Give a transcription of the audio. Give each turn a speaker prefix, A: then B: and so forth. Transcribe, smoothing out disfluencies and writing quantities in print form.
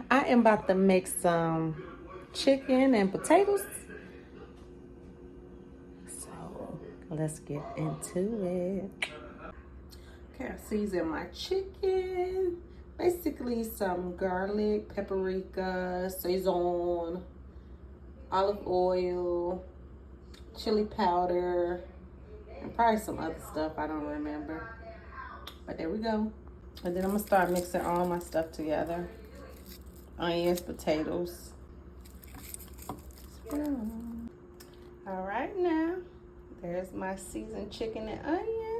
A: I am about to make some chicken and potatoes. So let's get into it. Okay, I seasoned my chicken. Basically some garlic, paprika, Sazon, olive oil, chili powder, and probably some other stuff I don't remember. But there we go. And then I'm gonna start mixing all my stuff together. Onions, potatoes. All right, now there's my seasoned chicken and onions.